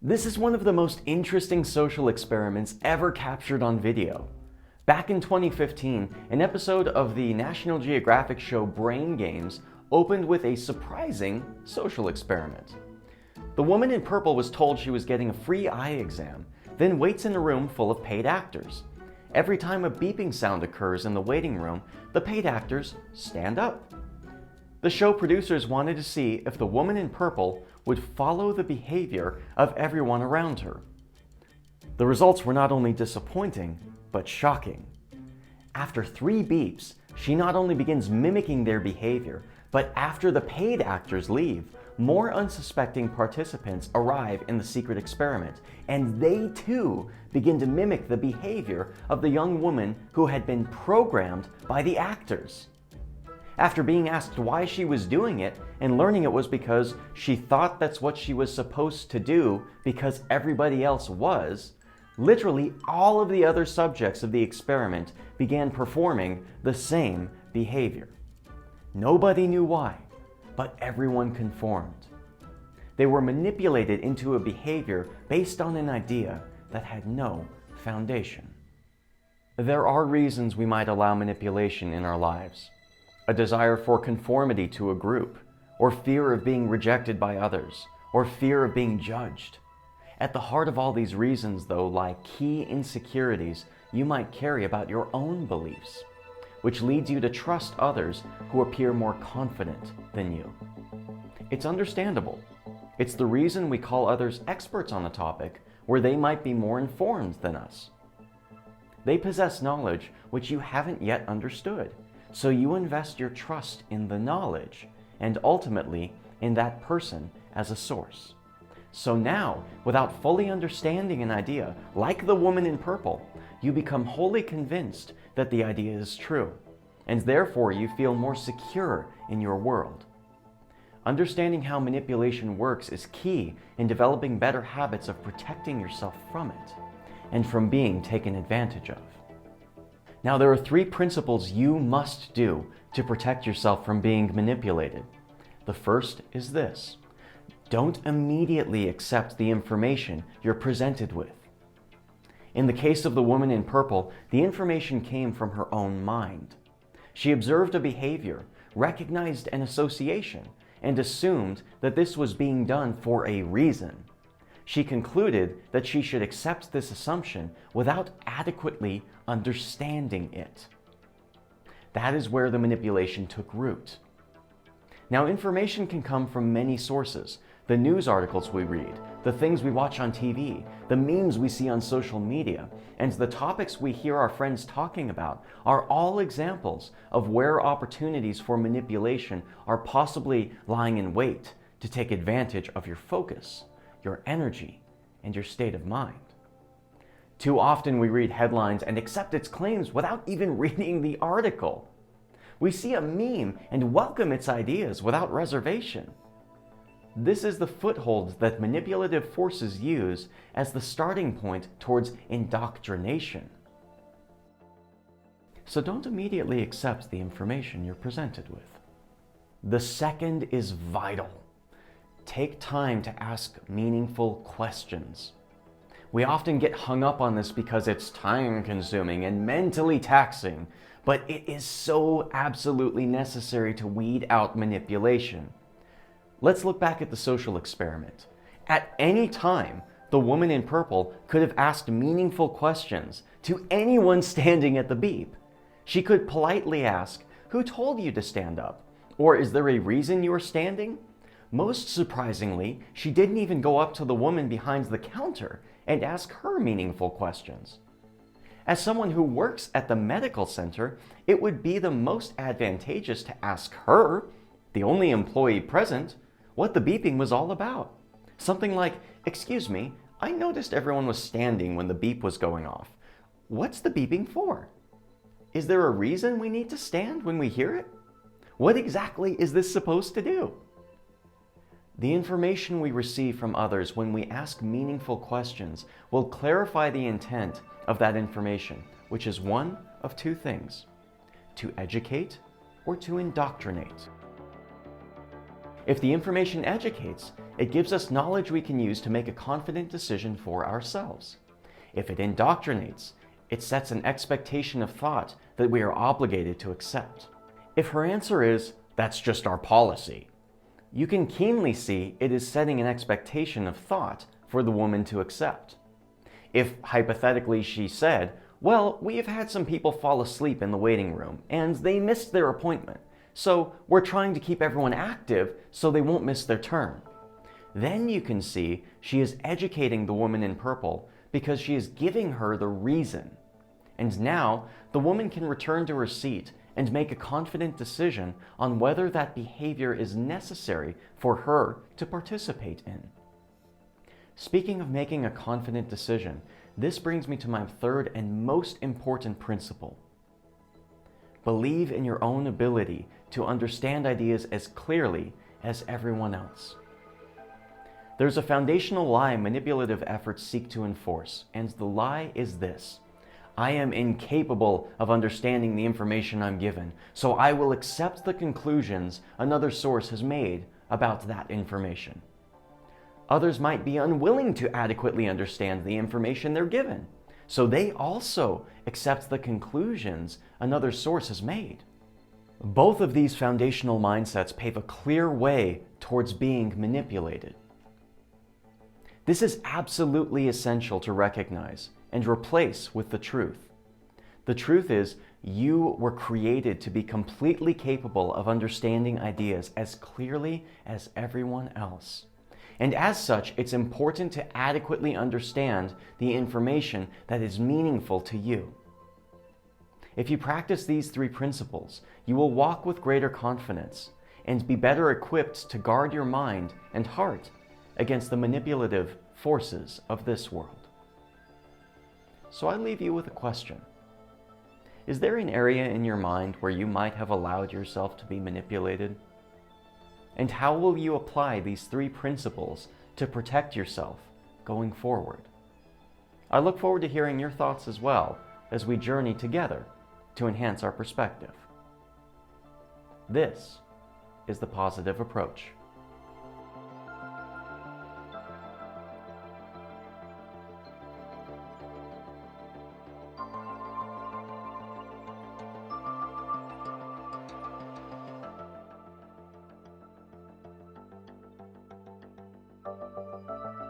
This is one of the most interesting social experiments ever captured on video. Back in 2015, an episode of the National Geographic show Brain Games opened with a surprising social experiment. The woman in purple was told she was getting a free eye exam, then waits in a room full of paid actors. Every time a beeping sound occurs in the waiting room, the paid actors stand up. The show producers wanted to see if the woman in purple would follow the behavior of everyone around her. The results were not only disappointing, but shocking. After 3 beeps, she not only begins mimicking their behavior, but after the paid actors leave, more unsuspecting participants arrive in the secret experiment, and they too begin to mimic the behavior of the young woman who had been programmed by the actors. After being asked why she was doing it and learning it was because she thought that's what she was supposed to do because everybody else was, literally all of the other subjects of the experiment began performing the same behavior. Nobody knew why, but everyone conformed. They were manipulated into a behavior based on an idea that had no foundation. There are reasons we might allow manipulation in our lives. A desire for conformity to a group, or fear of being rejected by others, or fear of being judged. At the heart of all these reasons, though, lie key insecurities you might carry about your own beliefs, which leads you to trust others who appear more confident than you. It's understandable. It's the reason we call others experts on a topic where they might be more informed than us. They possess knowledge which you haven't yet understood. So you invest your trust in the knowledge and ultimately in that person as a source. So now, without fully understanding an idea, like the woman in purple, you become wholly convinced that the idea is true, and therefore you feel more secure in your world. Understanding how manipulation works is key in developing better habits of protecting yourself from it and from being taken advantage of. Now, there are 3 principles you must do to protect yourself from being manipulated. The first is this: don't immediately accept the information you're presented with. In the case of the woman in purple, the information came from her own mind. She observed a behavior, recognized an association, and assumed that this was being done for a reason. She concluded that she should accept this assumption without adequately understanding it. That is where the manipulation took root. Now, information can come from many sources: the news articles we read, the things we watch on TV, the memes we see on social media, and the topics we hear our friends talking about are all examples of where opportunities for manipulation are possibly lying in wait to take advantage of your focus, your energy, and your state of mind. Too often we read headlines and accept its claims without even reading the article. We see a meme and welcome its ideas without reservation. This is the foothold that manipulative forces use as the starting point towards indoctrination. So don't immediately accept the information you're presented with. The second is vital. Take time to ask meaningful questions. We often get hung up on this because it's time-consuming and mentally taxing, but it is so absolutely necessary to weed out manipulation. Let's look back at the social experiment. At any time, the woman in purple could have asked meaningful questions to anyone standing at the beep. She could politely ask, "Who told you to stand up?" Or, "Is there a reason you are standing?" Most surprisingly, she didn't even go up to the woman behind the counter and ask her meaningful questions. As someone who works at the medical center, it would be the most advantageous to ask her, the only employee present, what the beeping was all about. Something like, "Excuse me, I noticed everyone was standing when the beep was going off. What's the beeping for? Is there a reason we need to stand when we hear it? What exactly is this supposed to do?" The information we receive from others when we ask meaningful questions will clarify the intent of that information, which is one of 2 things: to educate or to indoctrinate. If the information educates, it gives us knowledge we can use to make a confident decision for ourselves. If it indoctrinates, it sets an expectation of thought that we are obligated to accept. If her answer is, "That's just our policy," you can keenly see it is setting an expectation of thought for the woman to accept. If hypothetically she said, "Well, we have had some people fall asleep in the waiting room and they missed their appointment, so we're trying to keep everyone active so they won't miss their turn," then you can see she is educating the woman in purple because she is giving her the reason. And now the woman can return to her seat and make a confident decision on whether that behavior is necessary for her to participate in. Speaking of making a confident decision, this brings me to my third and most important principle. Believe in your own ability to understand ideas as clearly as everyone else. There's a foundational lie manipulative efforts seek to enforce, and the lie is this: I am incapable of understanding the information I'm given, so I will accept the conclusions another source has made about that information. Others might be unwilling to adequately understand the information they're given, so they also accept the conclusions another source has made. Both of these foundational mindsets pave a clear way towards being manipulated. This is absolutely essential to recognize and replace with the truth. The truth is, you were created to be completely capable of understanding ideas as clearly as everyone else. And as such, it's important to adequately understand the information that is meaningful to you. If you practice these three principles, you will walk with greater confidence and be better equipped to guard your mind and heart against the manipulative forces of this world. So I leave you with a question. Is there an area in your mind where you might have allowed yourself to be manipulated? And how will you apply these three principles to protect yourself going forward? I look forward to hearing your thoughts as well as we journey together to enhance our perspective. This is the Positive Approach.